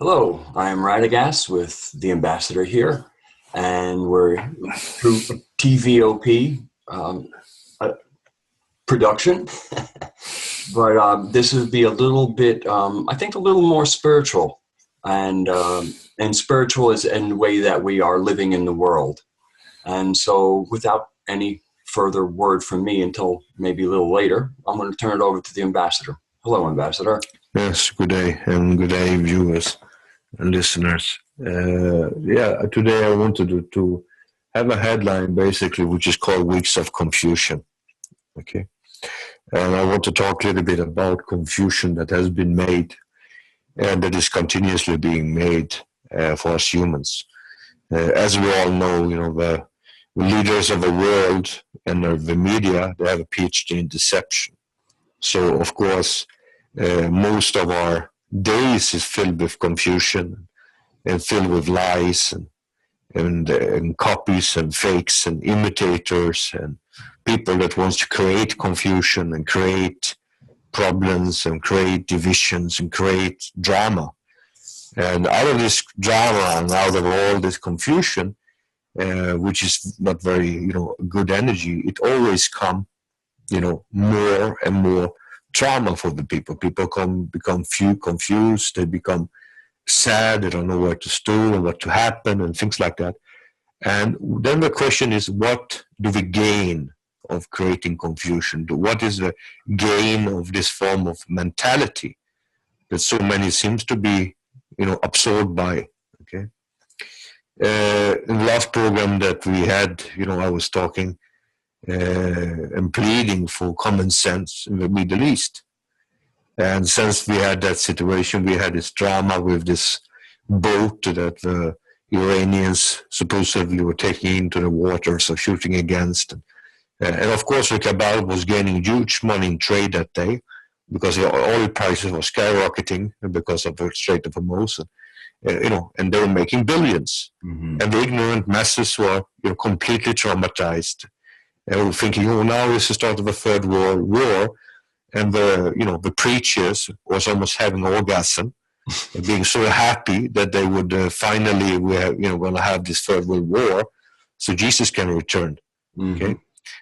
Hello, I am Radagast with the ambassador here, and we're through TVOP uh, production. But this would be a little bit, I think, a little more spiritual, and spiritual is in the way that we are living in the world. And so, without any further word from me until maybe a little later, I'm going to turn it over to the ambassador. Hello, ambassador. Yes, good day, and good day, viewers and listeners. Today I wanted to have a headline basically, which is called Weeks of Confusion. Okay. And I want to talk a little bit about confusion that has been made and that is continuously being made for us humans. As we all know, the leaders of the world and the media, they have a PhD in deception. So, of course, most of our days is filled with confusion and filled with lies and copies and fakes and imitators and people that wants to create confusion and create problems and create divisions and create drama. And out of this drama and out of all this confusion, which is not very, good energy, it always come, more and more trauma for the people. People become confused. They become sad. They don't know where to do and what to happen and things like that. And then the question is, what do we gain of creating confusion? What is the gain of this form of mentality that so many seems to be, absorbed by? Okay. In the last program that we had, I was talking and pleading for common sense in the Middle East. And since we had that situation, we had this drama with this boat that the Iranians supposedly were taking into the waters or shooting against. And of course, the cabal was gaining huge money in trade that day because the oil prices were skyrocketing because of the Strait of Hormuz. And they were making billions. Mm-hmm. And the ignorant masses were completely traumatized. And we're thinking, now is the start of a third world war, and the preachers was almost having an orgasm, and being so happy that they would finally going to have this third world war, so Jesus can return. Mm-hmm. Okay,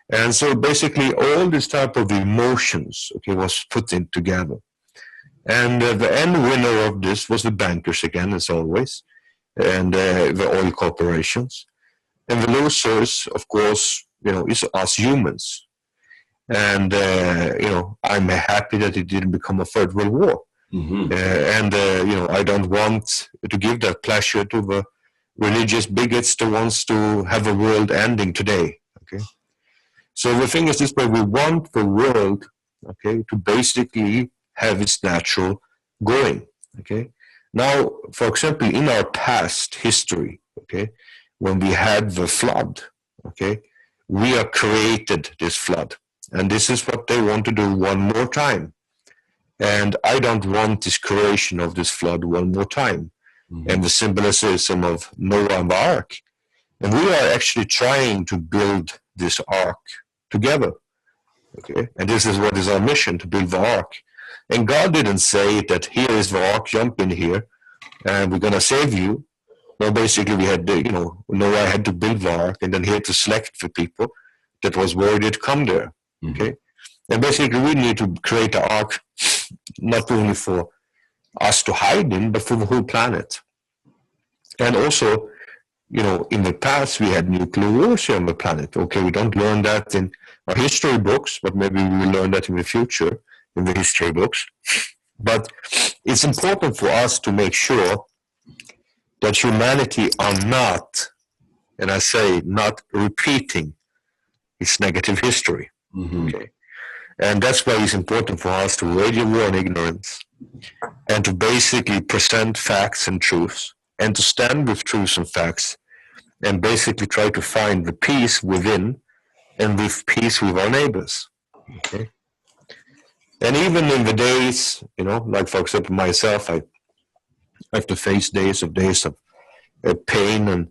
and so basically all this type of emotions, was put in together, and the end winner of this was the bankers again, as always, and the oil corporations, and the losers, of course, is us humans. And, I'm happy that it didn't become a third world war. Mm-hmm. I don't want to give that pleasure to the religious bigots that wants to have a world ending today. Okay. So the thing is this way, we want the world, to basically have its natural going. Okay. Now, for example, in our past history, when we had the flood, we are created this flood. And this is what they want to do one more time. And I don't want this creation of this flood one more time. Mm-hmm. And the symbolism of Noah and the ark. And we are actually trying to build this ark together. Okay? And this is what is our mission, to build the ark. And God didn't say that here is the ark, jump in here, and we're going to save you. No, basically we had, Noah had to build the ark, and then he had to select the people that was worthy to come there. Okay, and basically we need to create an ark not only for us to hide in, but for the whole planet. And also, in the past we had nuclear warfare on the planet. Okay, we don't learn that in our history books, but maybe we will learn that in the future in the history books. But it's important for us to make sure that humanity are not, and I say not repeating its negative history. Mm-hmm. Okay, and that's why it's important for us to radio warn ignorance and to basically present facts and truths and to stand with truths and facts and basically try to find the peace within and with peace with our neighbors. Okay, and even in the days, like for example myself, I have to face days of pain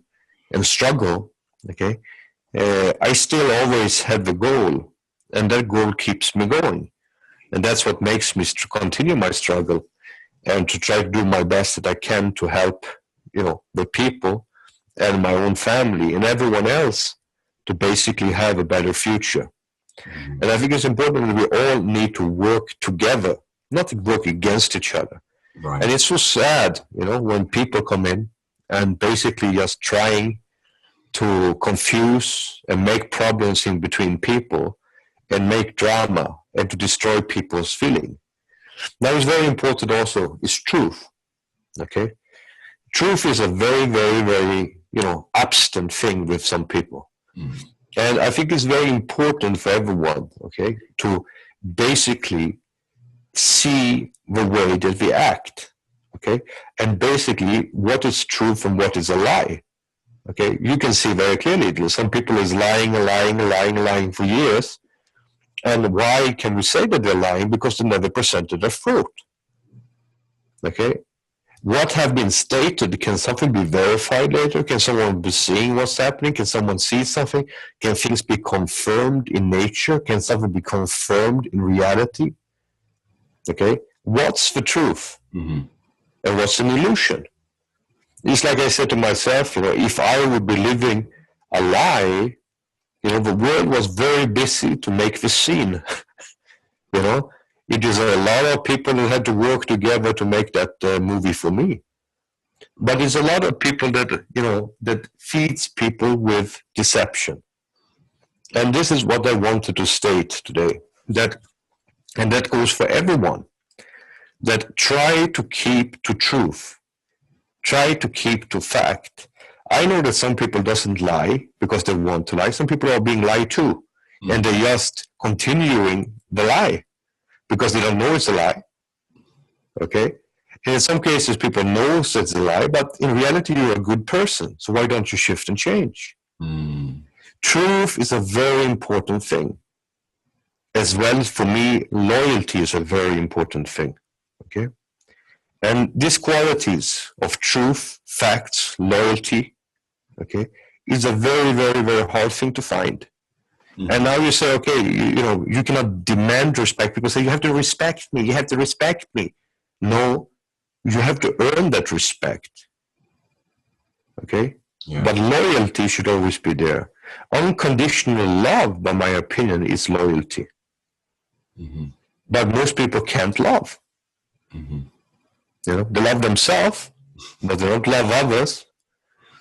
and struggle. Okay, I still always have the goal. And that goal keeps me going. And that's what makes me continue my struggle. and to try to do my best that I can to help, the people and my own family and everyone else to basically have a better future. And I think it's important that we all need to work together, not work against each other. Right. And it's so sad, when people come in and basically just trying to confuse and make problems in between people and make drama and to destroy people's feeling. Now, it's very important also is truth. Okay, truth is a very, very, very absent thing with some people, and I think it's very important for everyone. Okay, to basically see the way that we act. Okay, and basically what is truth and what is a lie. Okay, you can see very clearly that some people is lying for years. And why can we say that they're lying? Because they never presented their fruit. Okay, what have been stated? Can something be verified later? Can someone be seeing what's happening? Can someone see something? Can things be confirmed in nature? Can something be confirmed in reality? Okay, what's the truth? And what's an illusion? It's like I said to myself, if I would be living a lie, the world was very busy to make the scene. It is a lot of people that had to work together to make that movie for me. But it's a lot of people that, that feeds people with deception. And this is what I wanted to state today, and that goes for everyone, that try to keep to truth, try to keep to fact. I know that some people doesn't lie because they want to lie. Some people are being lied to, and they're just continuing the lie because they don't know it's a lie. Okay? And in some cases, people know it's a lie, but in reality, you're a good person. So why don't you shift and change? Truth is a very important thing. As well, for me, loyalty is a very important thing. Okay? And these qualities of truth, facts, loyalty, okay, is a very, very, very hard thing to find. And now you say, okay, you cannot demand respect. People say, you have to respect me. You have to respect me. No, you have to earn that respect. Okay? Yeah. But loyalty should always be there. Unconditional love, by my opinion, is loyalty. But most people can't love. They love themselves, but they don't love others.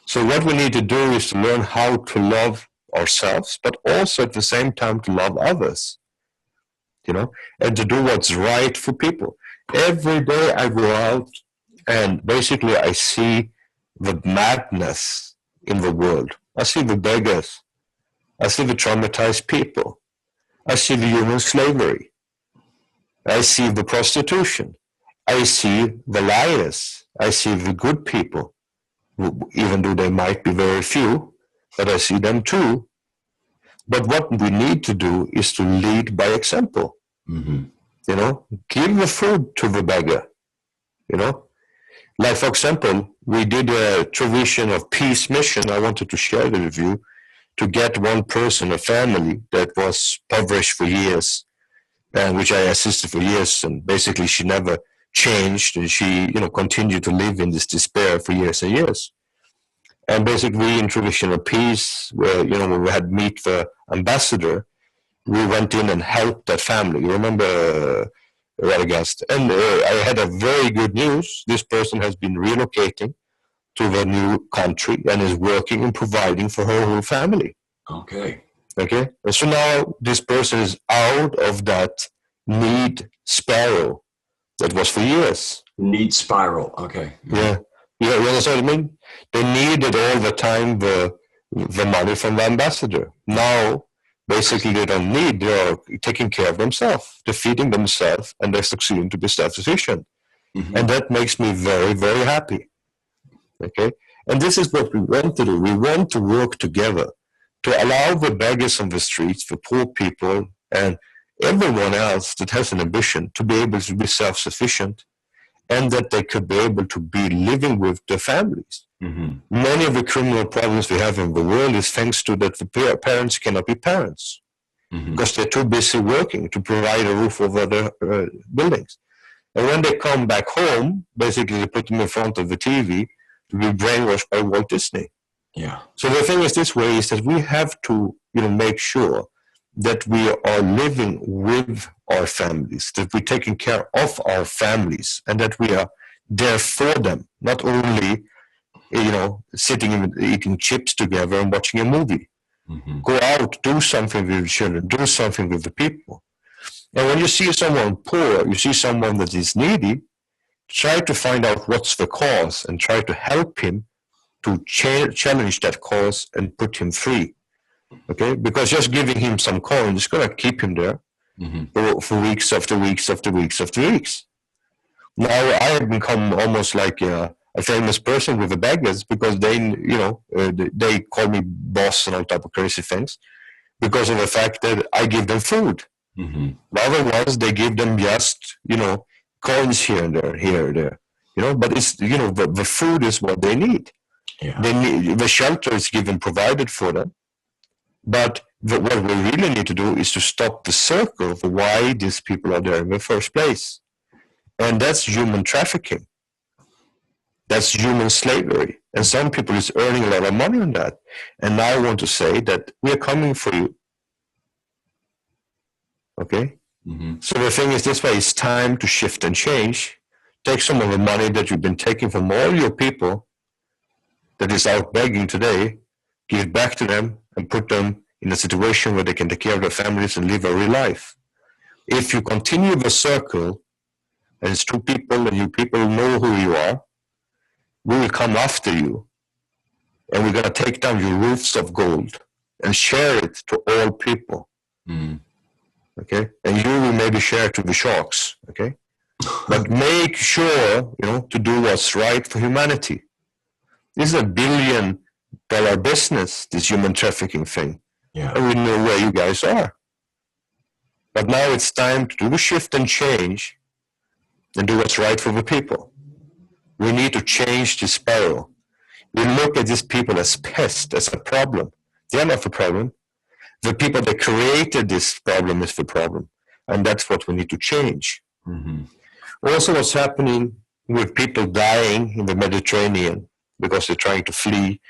So what we need to do is to learn how to love ourselves, but also at the same time to love others, and to do what's right for people. Every day I go out and basically I see the madness in the world. I see the beggars. I see the traumatized people. I see the human slavery. I see the prostitution. I see the liars. I see the good people, even though they might be very few, but I see them too. But what we need to do is to lead by example. Give the food to the beggar. Like, for example, we did a Trafficking of Peace mission. I wanted to share it with you, to get one person, a family that was impoverished for years, and which I assisted for years, and basically she never changed, and she, continued to live in this despair for years and years. And basically, in Trafficking of Peace, where, when we had meet the ambassador, we went in and helped that family. You remember, Radagast? And I had a very good news. This person has been relocating to the new country and is working and providing for her whole family. Okay. Okay. And so now this person is out of that need spiral that was for years. Need spiral. Okay. Yeah. You understand what I mean? They needed all the time the money from the ambassador. Now, basically, they don't need. They are taking care of themselves. They're feeding themselves, and they're succeeding to be self-sufficient. And that makes me very, very happy. Okay? And this is what we want to do. We want to work together to allow the beggars on the streets, the poor people, and everyone else that has an ambition to be able to be self-sufficient, and that they could be able to be living with their families. Many of the criminal problems we have in the world is thanks to that the parents cannot be parents because they're too busy working to provide a roof over their buildings. And when they come back home, basically they put them in front of the TV to be brainwashed by Walt Disney. Yeah. So the thing is this way is that we have to, make sure that we are living with our families, that we're taking care of our families, and that we are there for them, not only, sitting and eating chips together and watching a movie. Mm-hmm. Go out, do something with the children, do something with the people. And when you see someone poor, you see someone that is needy, try to find out what's the cause and try to help him to challenge that cause and put him free. Okay? Because just giving him some coins is going to keep him there for weeks after weeks after weeks after weeks. Now I have become almost like a famous person with the beggars because they call me boss and all type of crazy things because of the fact that I give them food. Mm-hmm. The other ones, they give them just, coins here and there, but it's, the food is what they need. Yeah. They need, the shelter is provided for them. But what we really need to do is to stop the circle of why these people are there in the first place. And that's human trafficking. That's human slavery. And some people is earning a lot of money on that. And now I want to say that we are coming for you. Okay? Mm-hmm. So the thing is this way, it's time to shift and change. Take some of the money that you've been taking from all your people that is out begging today, give it back to them and put them in a situation where they can take care of their families and live a real life. If you continue the circle, and it's two people and you people know who you are, we will come after you and we're going to take down your roofs of gold and share it to all people. Mm. Okay? And you will maybe share it to the sharks. Okay? But make sure, to do what's right for humanity. This is $1 billion business, this human trafficking thing. Yeah. And we know where you guys are. But now it's time to do a shift and change and do what's right for the people. We need to change this spiral. We look at these people as pests, as a problem. They're not the problem. The people that created this problem is the problem. And that's what we need to change. Mm-hmm. Also, what's happening with people dying in the Mediterranean because they're trying to flee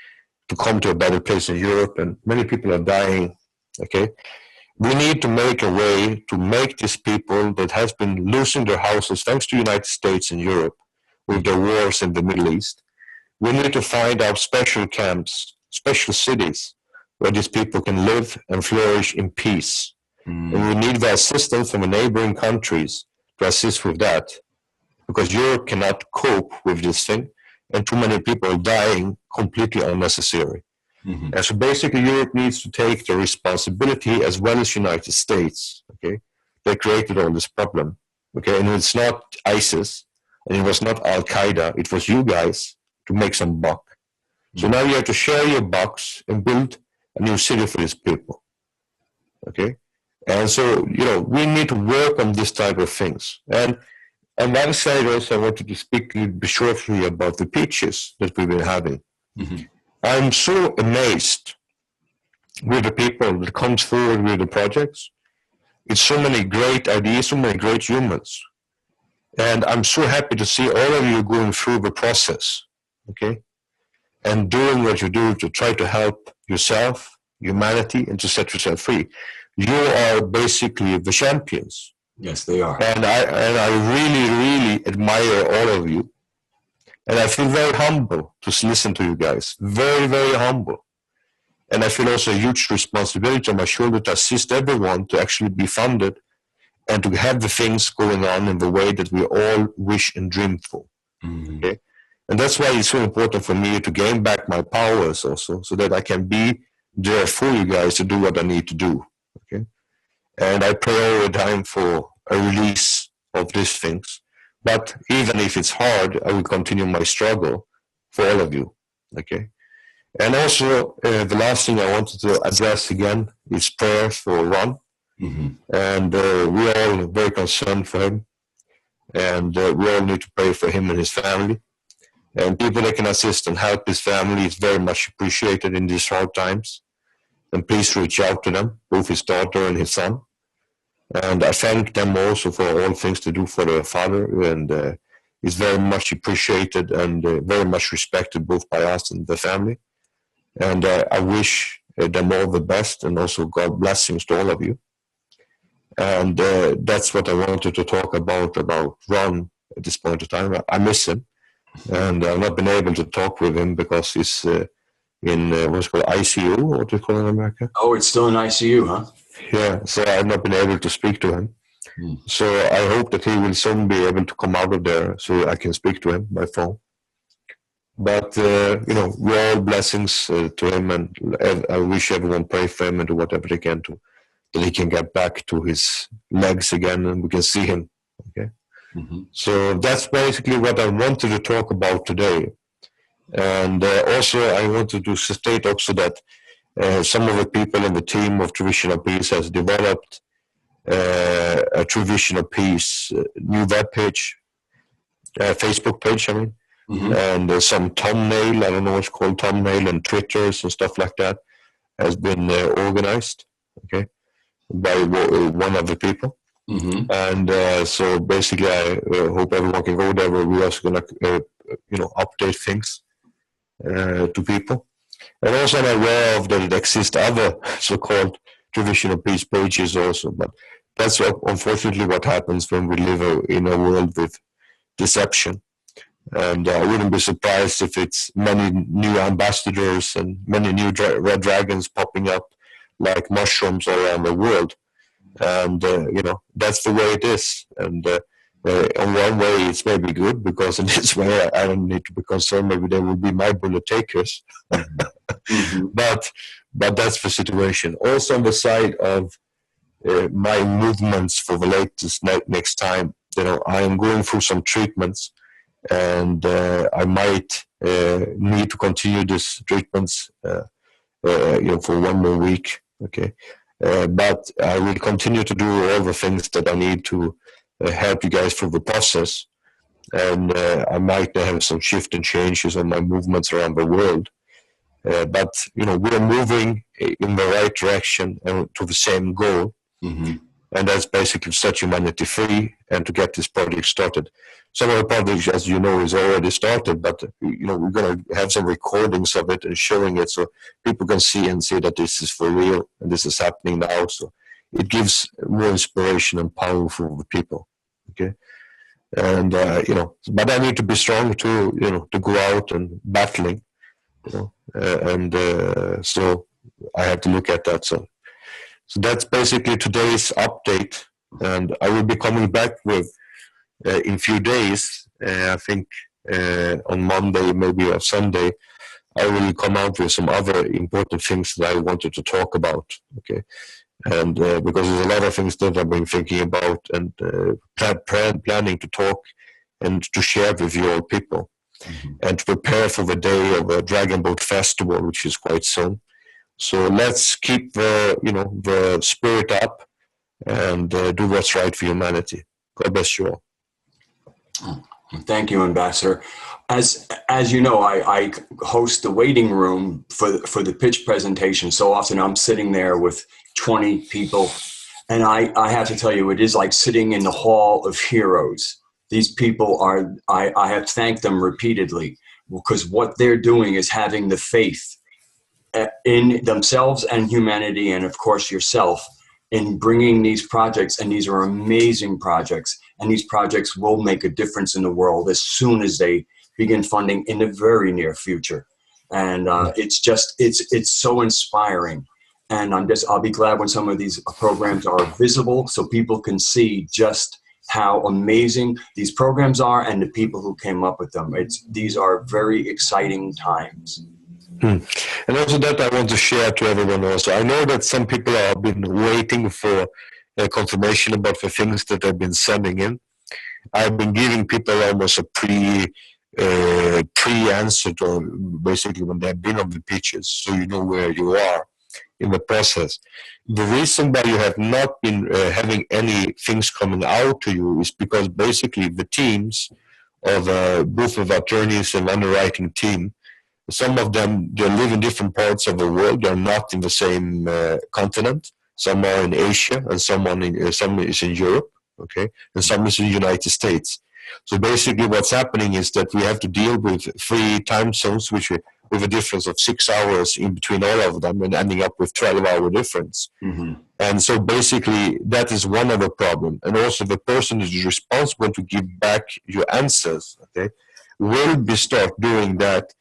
to come to a better place in Europe, and many people are dying. Okay? We need to make a way to make these people that has been losing their houses thanks to the United States and Europe with the wars in the Middle East. We need to find out special camps, special cities where these people can live and flourish in peace. Mm. And we need the assistance from the neighboring countries to assist with that because Europe cannot cope with this thing and too many people are dying completely unnecessary. Mm-hmm. And so basically Europe needs to take the responsibility as well as United States. Okay, they created all this problem. Okay, and it's not ISIS and it was not Al Qaeda. It was you guys to make some buck. Mm-hmm. So now you have to share your bucks and build a new city for these people. Okay, and so we need to work on this type of things. And on one side also I wanted to speak shortly about the pitches that we've been having. Mm-hmm. I'm so amazed with the people that comes forward with the projects. It's so many great ideas, so many great humans. And I'm so happy to see all of you going through the process, okay? And doing what you do to try to help yourself, humanity, and to set yourself free. You are basically the champions. Yes, they are. And I really, really admire all of you. And I feel very humble to listen to you guys. Very, very humble. And I feel also a huge responsibility on my shoulder to assist everyone to actually be funded and to have the things going on in the way that we all wish and dream for. Mm-hmm. Okay? And that's why it's so important for me to gain back my powers also, so that I can be there for you guys to do what I need to do. Okay? And I pray all the time for a release of these things. But even if it's hard, I will continue my struggle for all of you, okay? And also, the last thing I wanted to address again is prayer for Ron. Mm-hmm. And we are all very concerned for him. And we all need to pray for him and his family. And people that can assist and help his family is very much appreciated in these hard times. And please reach out to them, both his daughter and his son. And I thank them also for all things they do for their father, and is very much appreciated and very much respected both by us and the family. And I wish them all the best, and also God blessings to all of you. And that's what I wanted to talk about Ron at this point in time. I miss him, and I've not been able to talk with him because he's in what's called ICU, or what do you call it in America? Oh, it's still in ICU, huh? Yeah, so I've not been able to speak to him. So I hope that he will soon be able to come out of there so I can speak to him by phone. But, we're all blessings to him, and I wish everyone pray for him and do whatever they can to, that he can get back to his legs again and we can see him. Okay. Mm-hmm. So that's basically what I wanted to talk about today. And also I wanted to state also that some of the people in the team of Traditional Peace has developed a Traditional Peace new web page, Facebook page, I mean, and some thumbnail, I don't know what's called thumbnail, and Twitters and stuff like that has been organized, okay, by one of the people. And so basically I hope everyone can go there. We're also going to, update things to people. And also I'm aware of that it exists other so-called Traditional Peace pages also, but that's unfortunately what happens when we live in a world with deception. And I wouldn't be surprised if it's many new ambassadors and many new red dragons popping up like mushrooms all around the world. And, that's the way it is. And on one way, it's maybe good, because in this way, I don't need to be concerned. Maybe they will be my bullet takers. But that's the situation. Also on the side of my movements for the latest next time, I am going through some treatments, and I might need to continue these treatments, for one more week. Okay. But I will continue to do all the things that I need to help you guys through the process. And I might have some shift and changes on my movements around the world. But, we're moving in the right direction and to the same goal. And that's basically to set humanity free and to get this project started. Some of the projects, as you know, is already started, but, we're going to have some recordings of it and showing it so people can see that this is for real and this is happening now. So it gives more inspiration and power for the people. Okay. And, but I need to be strong to go out and battling, so I have to look at that. So that's basically today's update, and I will be coming back with in a few days. I think on Monday, maybe or Sunday, I will come out with some other important things that I wanted to talk about. Okay, and because there's a lot of things that I've been thinking about and planning to talk and to share with you all people, and to prepare for the day of a Dragon Boat Festival, which is quite soon. So let's keep the spirit up and do what's right for humanity. God bless you all. Thank you, Ambassador. As you know, I host the waiting room for the pitch presentation. So often I'm sitting there with 20 people, and I have to tell you, it is like sitting in the hall of heroes. These people are, I have thanked them repeatedly, because what they're doing is having the faith in themselves and humanity, and of course yourself, in bringing these projects. And these are amazing projects, and these projects will make a difference in the world as soon as they begin funding in the very near future. And it's so inspiring. And I'll be glad when some of these programs are visible, so people can see just how amazing these programs are and the people who came up with them. These are very exciting times. And also that I want to share to everyone also. I know that some people have been waiting for a confirmation about the things that they've been sending in. I've been giving people almost a pre-answer to basically when they've been on the pitches, so you know where you are in the process. The reason why you have not been having any things coming out to you is because basically the teams of both of attorneys and underwriting team, some of them, they live in different parts of the world. They're not in the same continent. some are in Asia, and some is in Europe, okay, and some is in the United States. So basically what's happening is that we have to deal with 3 time zones, with a difference of 6 hours in between all of them, and ending up with 12-hour difference. Mm-hmm. And so basically that is one of the problem. And also the person who is responsible to give back your answers, okay, will be start doing that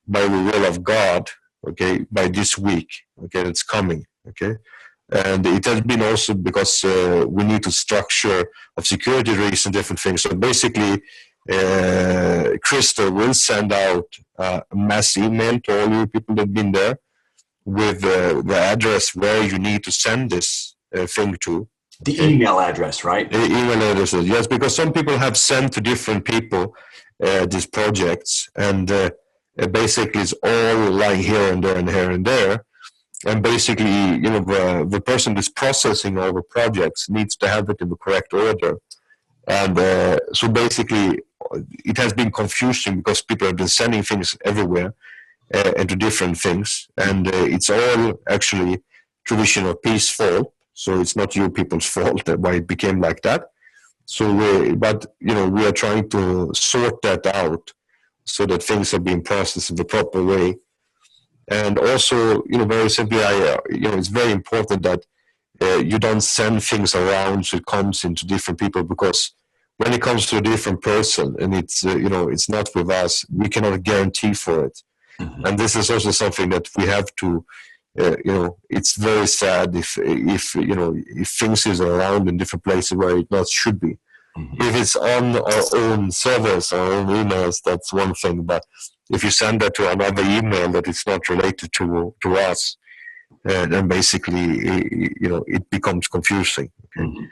by the will of God, okay, by this week, okay, it's coming, okay. And it has been also because we need to structure of security reasons, different things. So basically, Crystal will send out a mass email to all you people that have been there with the address where you need to send this thing to. The email address, right? The email addresses, yes, because some people have sent to different people these projects, and basically it's all lying here and there and here and there. And basically, you know, the person that's processing all the projects needs to have it in the correct order. And so basically, it has been confusing because people have been sending things everywhere into different things. And it's all actually Tradition of Peace fault. So it's not you people's fault that why it became like that. So, but, you know, we are trying to sort that out so that things are being processed in the proper way. And also, you know, very simply, you know, it's very important that you don't send things around so it comes into different people, because when it comes to a different person and it's, you know, it's not with us, we cannot guarantee for it. Mm-hmm. And this is also something that we have to, you know, it's very sad if you know, if things is around in different places where it not should be. Mm-hmm. If it's on our own servers, our own emails, that's one thing. But if you send that to another email that is not related to us, then basically, you know, it becomes confusing. Okay? Mm-hmm.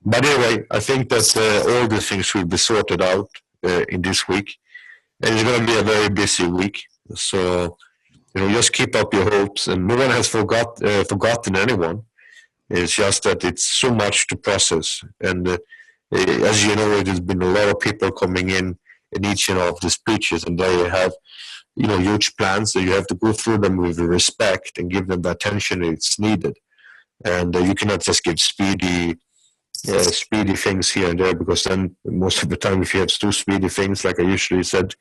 But anyway, I think that all the things will be sorted out in this week, and it's going to be a very busy week. So, you know, just keep up your hopes, and no one has forgotten anyone. It's just that it's so much to process, and as you know, there's been a lot of people coming in each of the speeches, and they have, you know, huge plans. So you have to go through them with respect and give them the attention it's needed. And you cannot just give speedy things here and there, because then most of the time, if you have too speedy things, like I usually said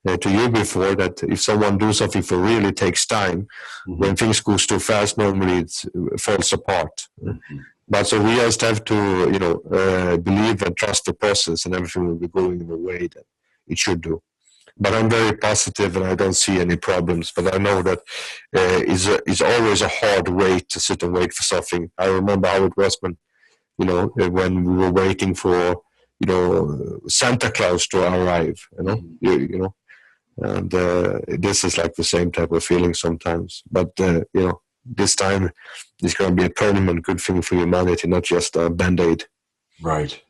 to you before, that if someone do something for real, it takes time. Mm-hmm. When things goes too fast, normally it falls apart. Mm-hmm. But so we just have to, you know, believe and trust the process, and everything will be going in the way that it should do. But I'm very positive, and I don't see any problems. But I know that it's always a hard wait to sit and wait for something. I remember how it was when, you know, when we were waiting for, you know, Santa Claus to arrive. You know, you know, and this is like the same type of feeling sometimes. But you know, this time it's going to be a permanent good thing for humanity, not just a Band-Aid. Right.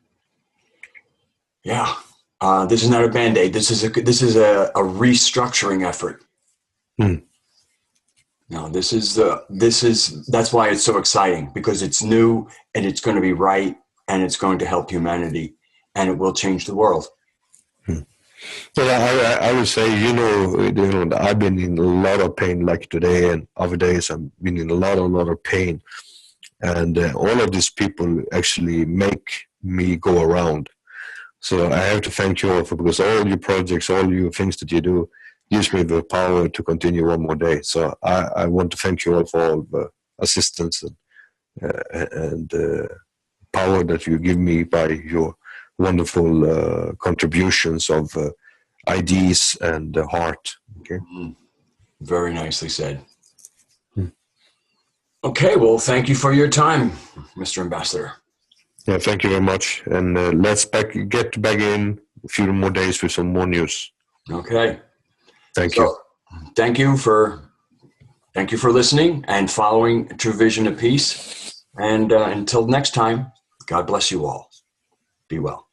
Yeah. This is not a Band-Aid. This is a restructuring effort. No, that's why it's so exciting, because it's new and it's going to be right, and it's going to help humanity, and it will change the world. Well, I would say, you know, I've been in a lot of pain, like today and other days. I've been in a lot of pain, and all of these people actually make me go around. So I have to thank you all because all your projects, all your things that you do, gives me the power to continue one more day. So I want to thank you all for all the assistance and power that you give me by your wonderful contributions of ideas and heart. Okay. Very nicely said. Okay, well, thank you for your time, Mr. Ambassador. Yeah, thank you very much. And let's get back in a few more days with some more news. Okay. Thank you. Thank you for listening and following True Vision of Peace. And until next time, God bless you all. Be well.